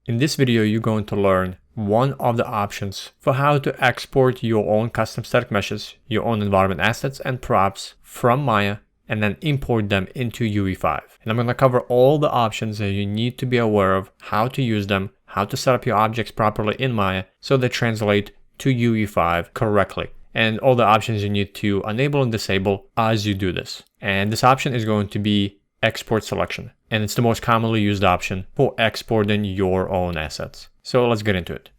In this video, you're going to learn one of the options for how to export your own custom static meshes, your own environment assets and props from Maya, and then import them into UE5. And I'm going to cover all the options that you need to be aware of, how to use them, how to set up your objects properly in Maya so they translate to UE5 correctly, and all the options you need to enable and disable as you do this. And this option is going to be export selection, and it's the most commonly used option for exporting your own assets. So let's get into it.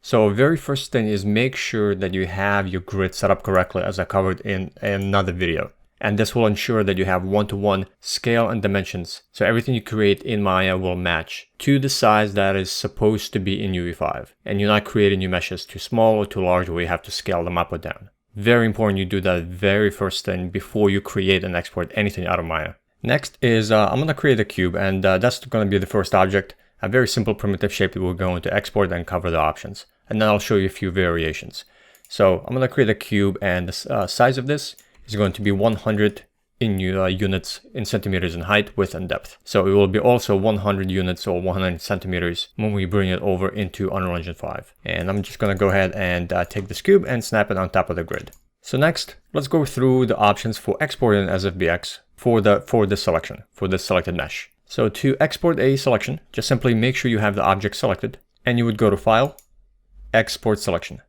So very first thing is make sure that you have your grid set up correctly, as I covered in another video. And this will ensure that you have one-to-one scale and dimensions. So everything you create in Maya will match to the size that is supposed to be in UE5. And you're not creating new meshes too small or too large where you have to scale them up or down. Very important you do that very first thing before you create and export anything out of Maya. Next is I'm going to create a cube, and that's going to be the first object. A very simple primitive shape that we're going to export and cover the options. And then I'll show you a few variations. So I'm going to create a cube, and the size of this is going to be 100 in units in centimeters in height, width, and depth. So it will be also 100 units or 100 centimeters when we bring it over into Unreal Engine 5. And I'm just going to go ahead and take this cube and snap it on top of the grid. So next, let's go through the options for exporting as FBX for this selection, for this selected mesh. So to export a selection, just simply make sure you have the object selected, and you would go to File, Export Selection.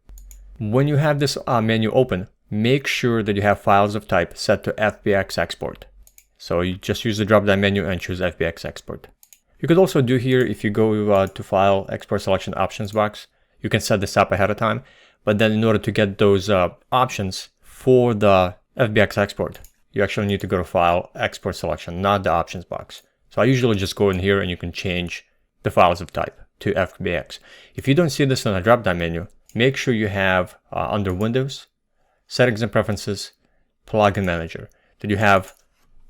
When you have this menu open, make sure that you have files of type set to FBX export. So you just use the drop-down menu and choose FBX export. You could also do here, if you go to File, Export Selection Options box, you can set this up ahead of time. But then in order to get those options for the FBX export, you actually need to go to File, Export Selection, not the Options box. So I usually just go in here and you can change the files of type to FBX. If you don't see this in a drop-down menu, make sure you have under Windows, Settings and Preferences, Plugin Manager, that you have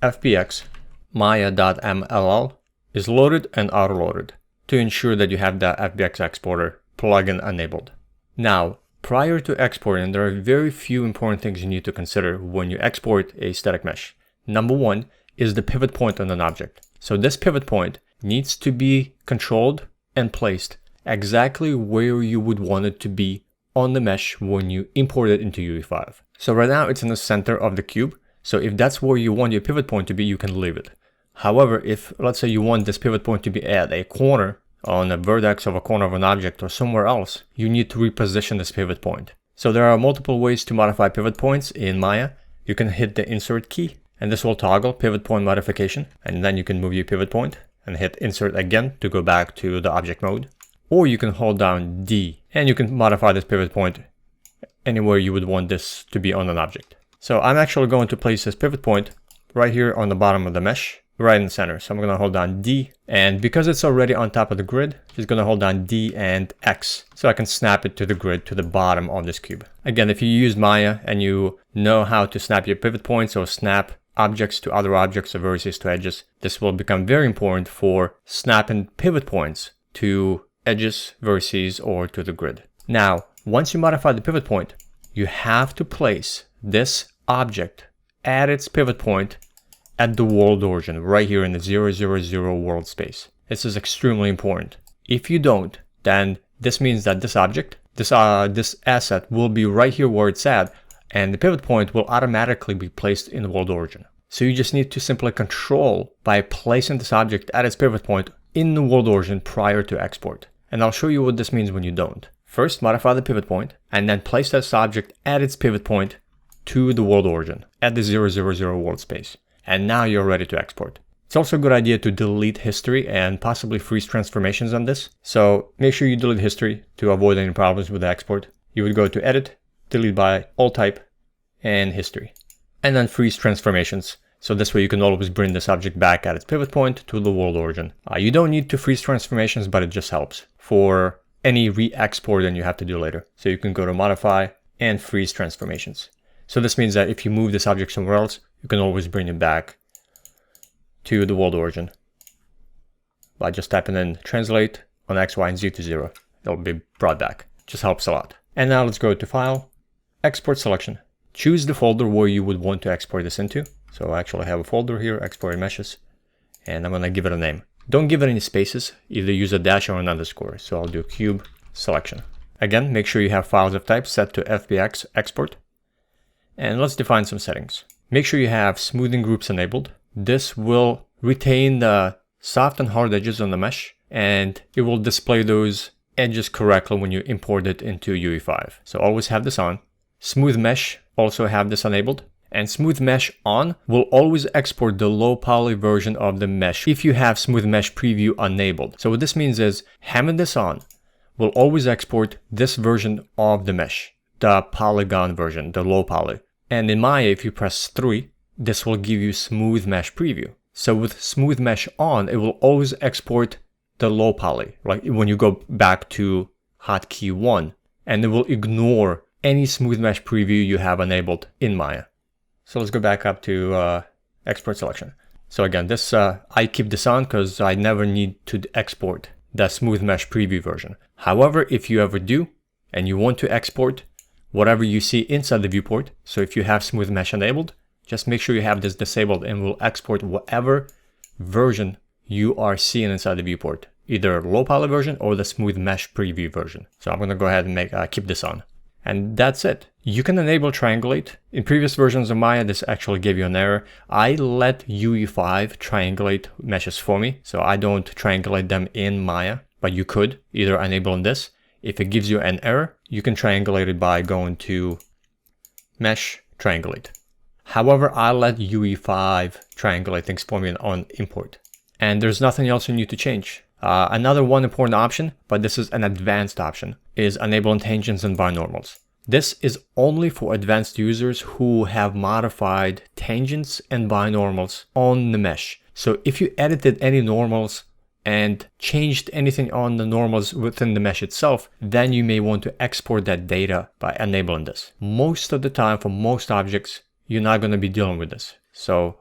FBX Maya.mll is loaded and auto-loaded to ensure that you have the FBX exporter plugin enabled. Now, prior to exporting, there are very few important things you need to consider when you export a static mesh. Number one is the pivot point on an object. So this pivot point needs to be controlled and placed exactly where you would want it to be on the mesh when you import it into UE5. So right now it's in the center of the cube. So if that's where you want your pivot point to be, you can leave it. However, if let's say you want this pivot point to be at a corner, on a vertex of a corner of an object or somewhere else, you need to reposition this pivot point. So there are multiple ways to modify pivot points in Maya. You can hit the insert key, and this will toggle pivot point modification. And then you can move your pivot point and hit insert again to go back to the object mode. Or you can hold down D, and you can modify this pivot point anywhere you would want this to be on an object. So I'm actually going to place this pivot point right here on the bottom of the mesh, right in the center. So I'm going to hold down D, and because it's already on top of the grid, just going to hold down D and X so I can snap it to the grid to the bottom of this cube. Again, if you use Maya and you know how to snap your pivot points or snap objects to other objects or vertices to edges, this will become very important for snapping pivot points to edges, vertices, or to the grid. Now, once you modify the pivot point, you have to place this object at its pivot point at the world origin, right here in the 000 world space. This is extremely important. If you don't, then this means that this object, this asset will be right here where it's at, and the pivot point will automatically be placed in the world origin. So you just need to simply control by placing this object at its pivot point in the world origin prior to export. And I'll show you what this means when you don't. First, modify the pivot point, and then place this object at its pivot point to the world origin at the 000 world space. And now you're ready to export. It's also a good idea to delete history and possibly freeze transformations on this. So make sure you delete history to avoid any problems with the export. You would go to Edit, Delete by All Type, and History. And then freeze transformations. So this way you can always bring this object back at its pivot point to the world origin. You don't need to freeze transformations, but it just helps for any re-exporting you have to do later. So you can go to Modify and Freeze Transformations. So this means that if you move this object somewhere else, you can always bring it back to the world origin by just typing in translate on X, Y, and Z to 0. It'll be brought back. Just helps a lot. And now let's go to File, Export Selection. Choose the folder where you would want to export this into. So I actually have a folder here, exported meshes, and I'm gonna give it a name. Don't give it any spaces, either use a dash or an underscore. So I'll do cube selection. Again, make sure you have files of type set to FBX export. And let's define some settings. Make sure you have smoothing groups enabled. This will retain the soft and hard edges on the mesh, and it will display those edges correctly when you import it into UE5. So always have this on. Smooth mesh, also have this enabled. And smooth mesh on will always export the low poly version of the mesh if you have smooth mesh preview enabled. So what this means is having this on will always export this version of the mesh, the polygon version, the low poly. And in Maya, if you press 3, this will give you smooth mesh preview. So with smooth mesh on, it will always export the low poly, like when you go back to hotkey 1, and it will ignore any smooth mesh preview you have enabled in Maya. So let's go back up to export selection. So again, this I keep this on because I never need to export the smooth mesh preview version. However, if you ever do, and you want to export whatever you see inside the viewport, so if you have smooth mesh enabled, just make sure you have this disabled and we'll export whatever version you are seeing inside the viewport, either low poly version or the smooth mesh preview version. So I'm gonna go ahead and keep this on. And that's it. You can enable triangulate. In previous versions of Maya, this actually gave you an error. I let UE5 triangulate meshes for me, so I don't triangulate them in Maya, but you could either enable this. If it gives you an error, you can triangulate it by going to mesh triangulate. However, I let UE5 triangulate things for me on import. And there's nothing else you need to change. Another one important option, but this is an advanced option, is enabling tangents and binormals. This is only for advanced users who have modified tangents and binormals on the mesh. So if you edited any normals and changed anything on the normals within the mesh itself, then you may want to export that data by enabling this. Most of the time, for most objects, you're not going to be dealing with this. So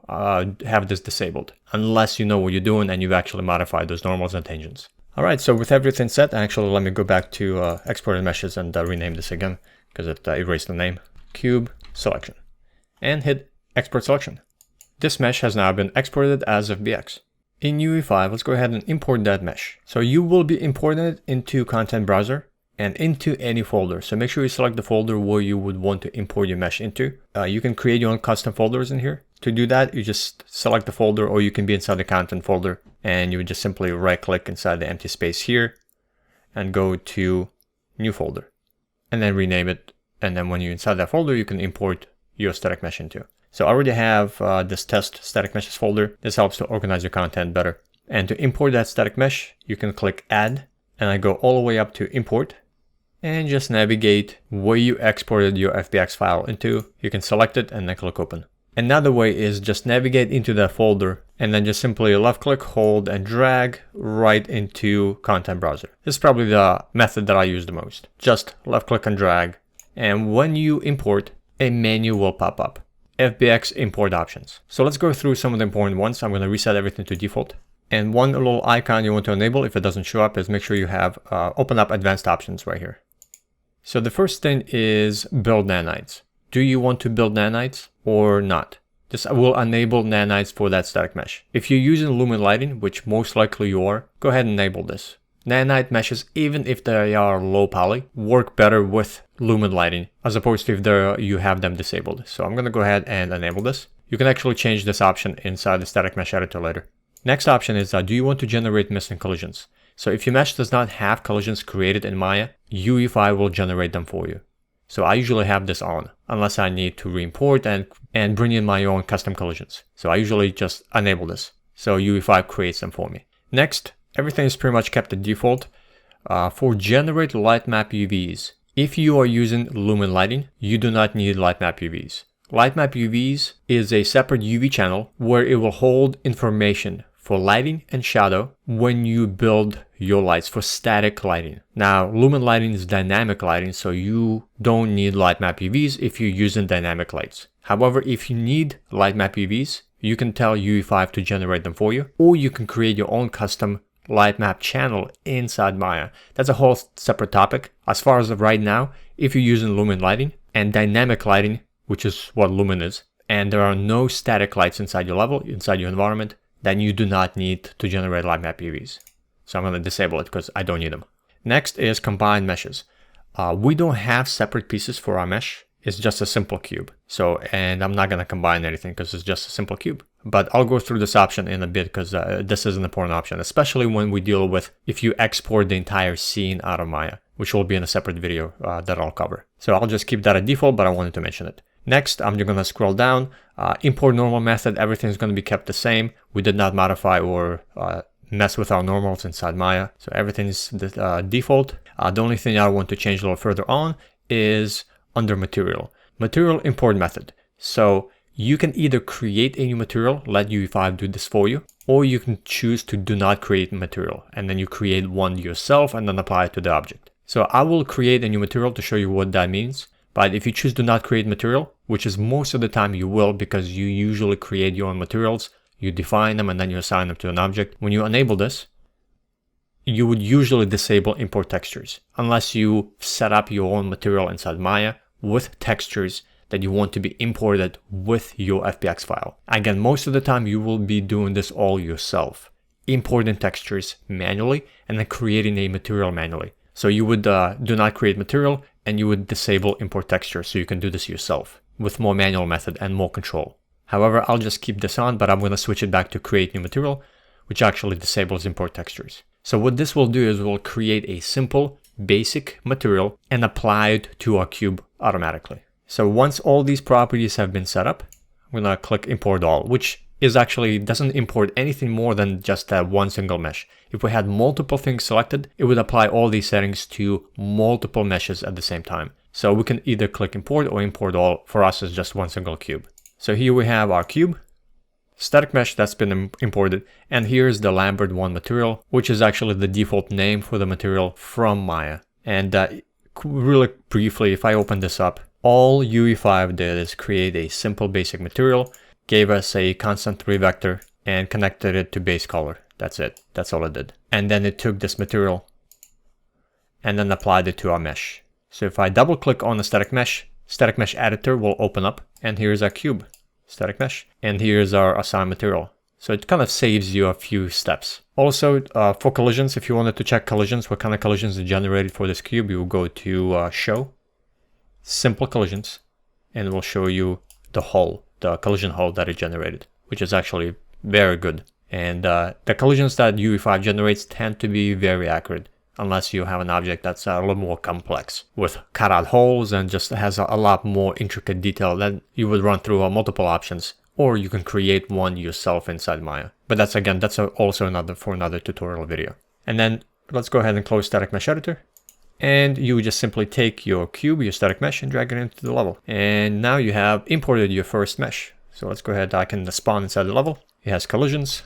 have this disabled, unless you know what you're doing and you've actually modified those normals and tangents. All right, so with everything set, actually let me go back to exported meshes and rename this again, because it erased the name. Cube selection, and hit export selection. This mesh has now been exported as FBX. In UE5, let's go ahead and import that mesh. So you will be importing it into content browser and into any folder. So make sure you select the folder where you would want to import your mesh into. You can create your own custom folders in here. To do that, you just select the folder, or you can be inside the content folder, and you would just simply right click inside the empty space here and go to new folder and then rename it. And then when you're inside that folder, you can import your static mesh into. So I already have this test static meshes folder. This helps to organize your content better. And to import that static mesh, you can click add, and I go all the way up to import and just navigate where you exported your FBX file into. You can select it and then click open. Another way is just navigate into that folder and then just simply left click, hold, and drag right into content browser. This is probably the method that I use the most. Just left click and drag. And when you import, a menu will pop up. FBX import options. So let's go through some of the important ones. I'm going to reset everything to default. And one little icon you want to enable if it doesn't show up is make sure you have open up advanced options right here. So the first thing is build nanites. Do you want to build nanites or not? This will enable nanites for that static mesh. If you're using Lumen lighting, which most likely you are, go ahead and enable this. Nanite meshes, even if they are low poly, work better with Lumen lighting as opposed to if you have them disabled. So I'm going to go ahead and enable this. You can actually change this option inside the static mesh editor later. Next option is do you want to generate missing collisions? So if your mesh does not have collisions created in Maya, UE5 will generate them for you. So I usually have this on unless I need to re-import and bring in my own custom collisions. So I usually just enable this. So UE5 creates them for me. Next, everything is pretty much kept at default. For generate light map UVs, if you are using Lumen lighting, you do not need light map UVs. Light map UVs is a separate UV channel where it will hold information for lighting and shadow when you build your lights for static lighting. Now, Lumen lighting is dynamic lighting, so you don't need light map UVs if you're using dynamic lights. However, if you need light map UVs, you can tell UE5 to generate them for you, or you can create your own custom light map channel inside Maya. That's a whole separate topic. As far as of right now, if you're using Lumen lighting and dynamic lighting, which is what Lumen is, and there are no static lights inside your level, inside your environment, then you do not need to generate light map UVs. So I'm going to disable it because I don't need them. Next is combine meshes. We don't have separate pieces for our mesh. It's just a simple cube. So, and I'm not going to combine anything because it's just a simple cube. But I'll go through this option in a bit because this is an important option, especially when we deal with if you export the entire scene out of Maya, which will be in a separate video that I'll cover. So I'll just keep that at default, but I wanted to mention it. Next, I'm just going to scroll down. Import normal method, everything's going to be kept the same. We did not modify or mess with our normals inside Maya. So everything is default. The only thing I want to change a little further on is under material. Material import method. So you can either create a new material, let UE5 do this for you, or you can choose to do not create material. And then you create one yourself and then apply it to the object. So I will create a new material to show you what that means. But if you choose do not create material, which is most of the time you will because you usually create your own materials, you define them and then you assign them to an object. When you enable this, you would usually disable import textures unless you set up your own material inside Maya with textures that you want to be imported with your FBX file. Again, most of the time you will be doing this all yourself, importing textures manually and then creating a material manually. So you would do not create material and you would disable import texture so you can do this yourself with more manual method and more control. However, I'll just keep this on, but I'm going to switch it back to create new material, which actually disables import textures. So what this will do is we'll create a simple basic material and apply it to our cube automatically. So once all these properties have been set up, I'm going to click import all, which is actually doesn't import anything more than just that one single mesh. If we had multiple things selected, it would apply all these settings to multiple meshes at the same time. So we can either click import or import all. For us, it's just one single cube. So here we have our cube, static mesh that's been imported, and here's the Lambert 1 material, which is actually the default name for the material from Maya. And really briefly, if I open this up, all UE5 did is create a simple basic material, gave us a constant 3 vector, and connected it to base color. That's it. That's all it did. And then it took this material and then applied it to our mesh. So if I double click on the static mesh editor will open up, and here's our cube, static mesh, and here's our assigned material. So it kind of saves you a few steps. Also, for collisions, if you wanted to check collisions, what kind of collisions are generated for this cube, you will go to show, simple collisions, and it will show you the hull, the collision hull that it generated, which is actually very good. And the collisions that UE5 generates tend to be very accurate, unless you have an object that's a little more complex with cutout holes and just has a lot more intricate detail. Then you would run through multiple options, or you can create one yourself inside Maya. But that's again, that's also another tutorial video. And then let's go ahead and close static mesh editor. And you just simply take your cube, your static mesh, and drag it into the level. And now you have imported your first mesh. So let's go ahead, I can spawn inside the level. It has collisions,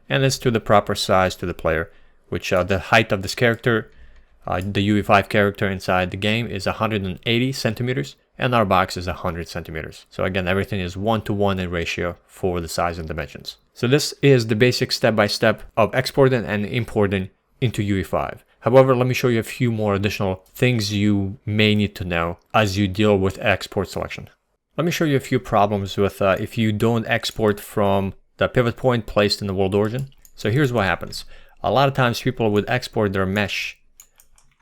and it's to the proper size to the player, which the height of this character, the UE5 character inside the game is 180 centimeters, and our box is 100 centimeters. So again, everything is 1-to-1 in ratio for the size and dimensions. So this is the basic step-by-step of exporting and importing into UE5. However, let me show you a few more additional things you may need to know as you deal with export selection. Let me show you a few problems with if you don't export from the pivot point placed in the world origin. So here's what happens. A lot of times people would export their mesh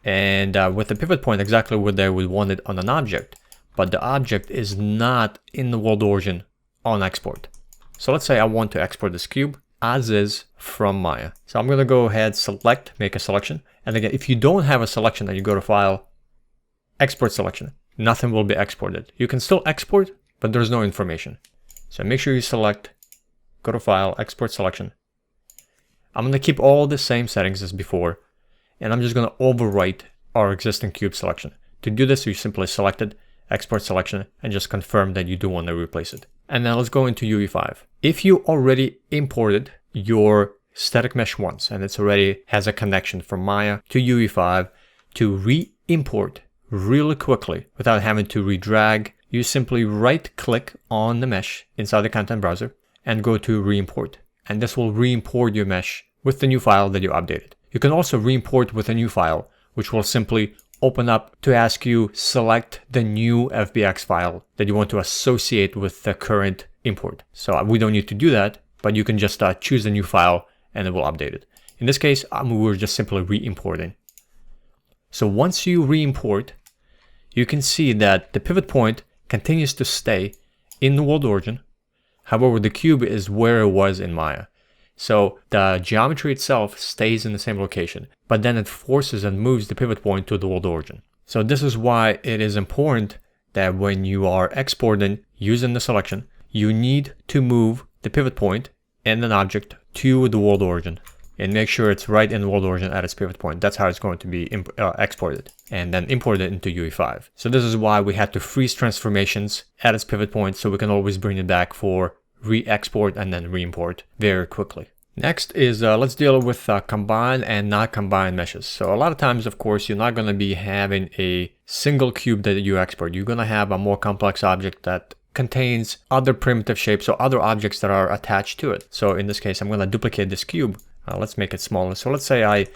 and with the pivot point exactly where they would want it on an object, but the object is not in the world origin on export. So let's say I want to export this cube as is from Maya. So I'm going to go ahead, select, make a selection. And again, if you don't have a selection and you go to File, Export Selection, nothing will be exported. You can still export, but there's no information. So make sure you select, go to File, Export Selection. I'm going to keep all the same settings as before, and I'm just going to overwrite our existing cube selection. To do this, you simply select it, Export Selection, and just confirm that you do want to replace it. And now let's go into UE5. If you already imported your static mesh once, and it's already has a connection from Maya to UE5, to re-import really quickly without having to redrag, you simply right-click on the mesh inside the content browser and go to re-import. And this will re-import your mesh with the new file that you updated. You can also re-import with a new file, which will simply open up to ask you select the new FBX file that you want to associate with the current import. So we don't need to do that, but you can just choose a new file and it will update it. In this case, we're just simply re-importing. So once you re-import, you can see that the pivot point continues to stay in the world origin. However, the cube is where it was in Maya. So the geometry itself stays in the same location, but then it forces and moves the pivot point to the world origin. So this is why it is important that when you are exporting using the selection, you need to move the pivot point and an object to the world origin and make sure it's right in the world origin at its pivot point. That's how it's going to be exported and then imported into UE5. So this is why we had to freeze transformations at its pivot point so we can always bring it back for re-export and then re-import very quickly. Next is let's deal with combined and not combined meshes. So a lot of times, of course, you're not going to be having a single cube that you export. You're going to have a more complex object that contains other primitive shapes or other objects that are attached to it. So in this case, I'm going to duplicate this cube. Let's make it smaller. So let's say I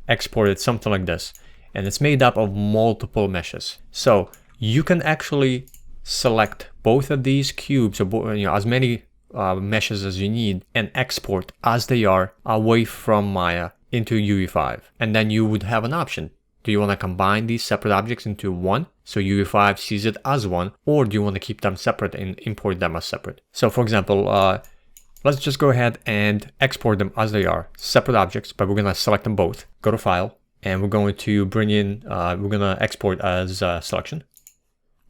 exported something like this, and it's made up of multiple meshes. So you can actually select both of these cubes, or as many meshes as you need, and export as they are away from Maya into UE5. And then you would have an option. Do you want to combine these separate objects into one, so UE5 sees it as one, or do you want to keep them separate and import them as separate? So for example, let's just go ahead and export them as they are, separate objects, but we're going to select them both. Go to File, and we're going to bring in, we're going to export as selection.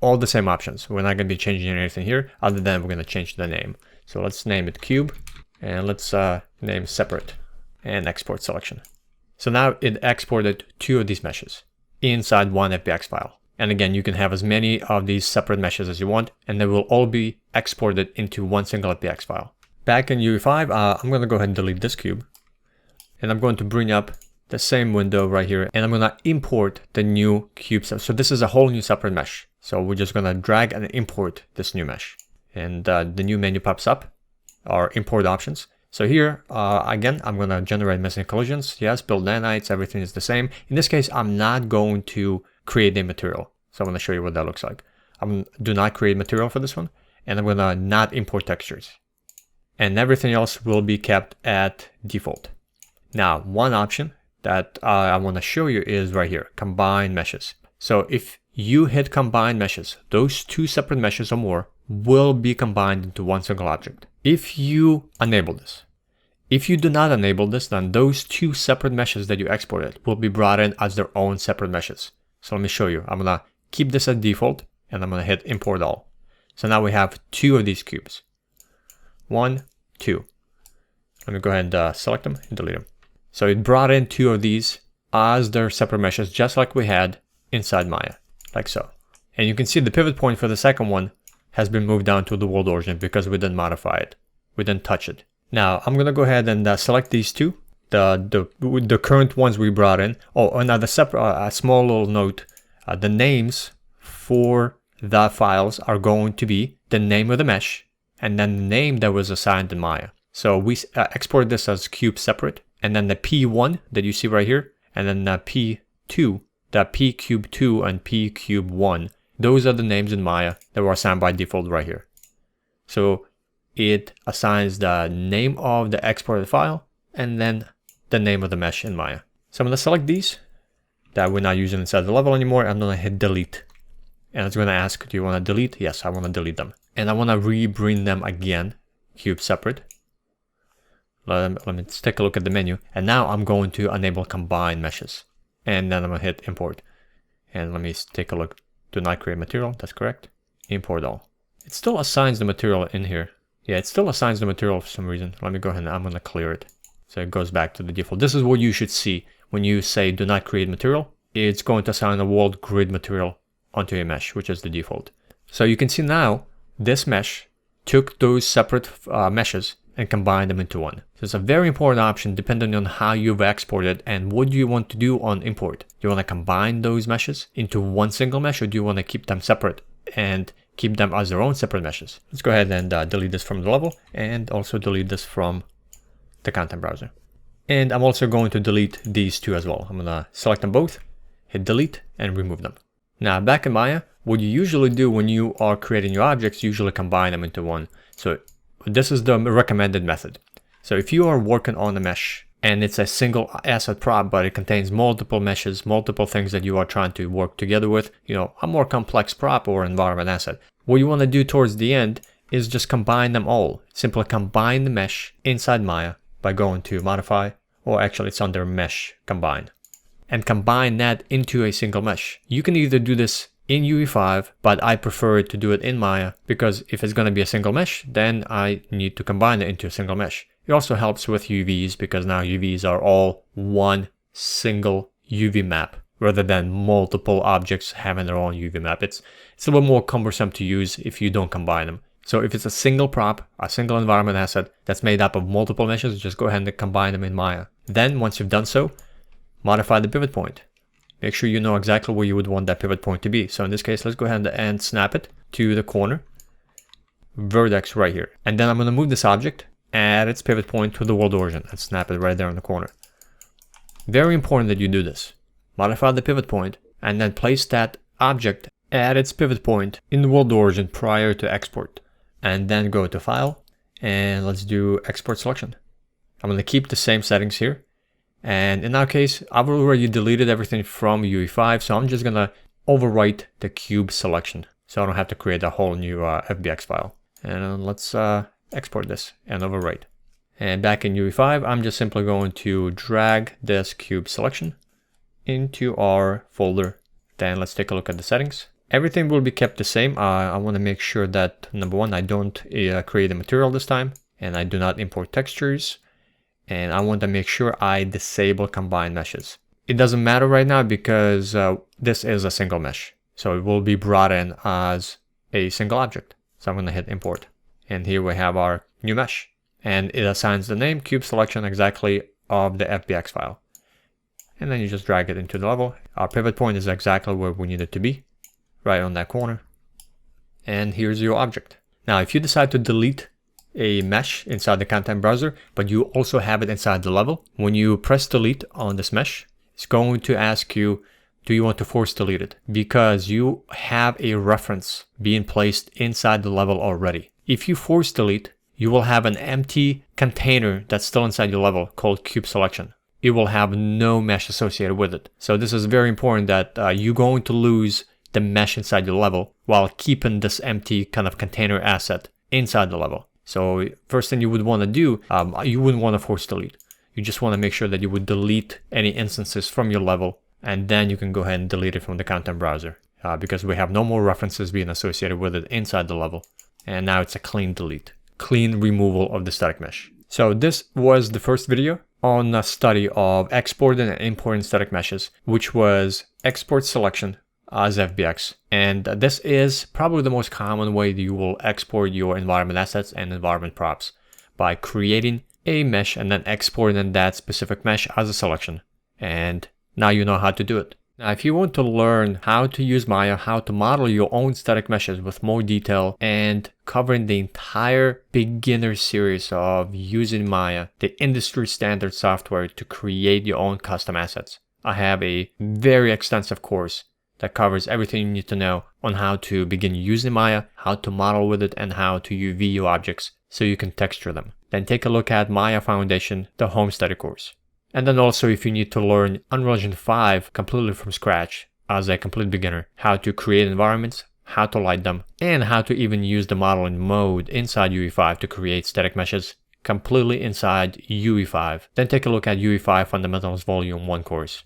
All the same options. We're not going to be changing anything here, other than we're going to change the name. So let's name it cube, and let's name separate, and export selection. So now it exported two of these meshes inside one FBX file. And again, you can have as many of these separate meshes as you want, and they will all be exported into one single FBX file. Back in UE5, I'm going to go ahead and delete this cube. And I'm going to bring up the same window right here, and I'm going to import the new cube. So this is a whole new separate mesh. So we're just going to drag and import this new mesh. And the new menu pops up, our import options. So here, again, I'm going to generate missing collisions. Yes, build nanites, everything is the same. In this case, I'm not going to create a material. So I'm going to show you what that looks like. Do not create material for this one. And I'm going to not import textures. And everything else will be kept at default. Now, one option that I want to show you is right here, combine meshes. So if you hit combine meshes, those two separate meshes or more will be combined into one single object. If you enable this. If you do not enable this, then those two separate meshes that you exported will be brought in as their own separate meshes. So let me show you. I'm going to keep this at default, and I'm going to hit import all. So now we have two of these cubes. 1, 2. Let me go ahead and select them and delete them. So it brought in two of these as their separate meshes, just like we had inside Maya, like so. And you can see the pivot point for the second one has been moved down to the world origin because we didn't modify it. We didn't touch it. Now I'm going to go ahead and select these two, the current ones we brought in. Oh, another separate, a small little note. The names for the files are going to be the name of the mesh and then the name that was assigned in Maya. So we export this as cube separate, and then the P1 that you see right here, and then the P2, the P cube 2 and P cube 1. Those are the names in Maya that were assigned by default right here. So it assigns the name of the exported file and then the name of the mesh in Maya. So I'm going to select these that we're not using inside the level anymore. I'm going to hit delete. And it's going to ask, do you want to delete? Yes, I want to delete them. And I want to re-bring them again, cube separate. Let me take a look at the menu. And now I'm going to enable combine meshes. And then I'm going to hit import. And let me take a look. Do not create material. That's correct. Import all. It still assigns the material in here. Yeah, it still assigns the material for some reason. Let me go ahead and I'm going to clear it. So it goes back to the default. This is what you should see when you say do not create material. It's going to assign a world grid material onto a mesh, which is the default. So you can see now this mesh took those separate meshes and combined them into one. So it's a very important option depending on how you've exported and what do you want to do on import. Do you want to combine those meshes into one single mesh, or do you want to keep them separate and keep them as their own separate meshes? Let's go ahead and delete this from the level and also delete this from the content browser. And I'm also going to delete these two as well. I'm going to select them both hit delete, and remove them. Now back in Maya, what you usually do when you are creating your objects, you usually combine them into one. So this is the recommended method. So if you are working on a mesh and it's a single asset prop, but it contains multiple meshes, multiple things that you are trying to work together with, a more complex prop or environment asset, what you want to do towards the end is just combine them all. Simply combine the mesh inside Maya by going to modify, or actually it's under mesh combine, and combine that into a single mesh. You can either do this in UE5, but I prefer to do it in Maya because if it's going to be a single mesh, then I need to combine it into a single mesh. It also helps with UVs because now UVs are all one single UV map rather than multiple objects having their own UV map. It's a little more cumbersome to use if you don't combine them. So if it's a single prop, a single environment asset that's made up of multiple meshes, just go ahead and combine them in Maya. Then once you've done so, modify the pivot point. Make sure you know exactly where you would want that pivot point to be. So in this case, let's go ahead and snap it to the corner, vertex right here. And then I'm going to move this object, add its pivot point to the world origin, and snap it right there in the corner. Very important that you do this. Modify the pivot point, and then place that object at its pivot point in the world origin prior to export. And then go to File, and let's do Export Selection. I'm going to keep the same settings here. And in our case, I've already deleted everything from UE5, so I'm just going to overwrite the cube selection so I don't have to create a whole new FBX file. And let's export this and overwrite. And back in UE5, I'm just simply going to drag this cube selection into our folder. Then let's take a look at the settings. Everything will be kept the same. I want to make sure that, number one, I don't create a material this time, and I do not import textures. And I want to make sure I disable combined meshes. It doesn't matter right now because this is a single mesh. So it will be brought in as a single object. So I'm going to hit import. And here we have our new mesh. And it assigns the name cube selection exactly of the FBX file. And then you just drag it into the level. Our pivot point is exactly where we need it to be, right on that corner. And here's your object. Now, if you decide to delete a mesh inside the content browser, but you also have it inside the level, when you press delete on this mesh, it's going to ask you, do you want to force delete it? Because you have a reference being placed inside the level already. If you force delete, you will have an empty container that's still inside your level called cube selection. It will have no mesh associated with it. So this is very important that you're going to lose the mesh inside your level while keeping this empty kind of container asset inside the level. So first thing you would want to do, you wouldn't want to force delete. You just want to make sure that you would delete any instances from your level, and then you can go ahead and delete it from the content browser because we have no more references being associated with it inside the level. And now it's a clean delete, clean removal of the static mesh. So this was the first video on a study of exporting and importing static meshes, which was export selection as FBX. And this is probably the most common way that you will export your environment assets and environment props, by creating a mesh and then exporting that specific mesh as a selection. And now you know how to do it. Now, if you want to learn how to use Maya, how to model your own static meshes with more detail, and covering the entire beginner series of using Maya, the industry standard software to create your own custom assets, I have a very extensive course that covers everything you need to know on how to begin using Maya, how to model with it, and how to UV your objects so you can texture them. Then take a look at Maya Foundation, the home study course. And then also, if you need to learn Unreal Engine 5 completely from scratch as a complete beginner, how to create environments, how to light them, and how to even use the modeling mode inside UE5 to create static meshes completely inside UE5, then take a look at UE5 Fundamentals Volume 1 course.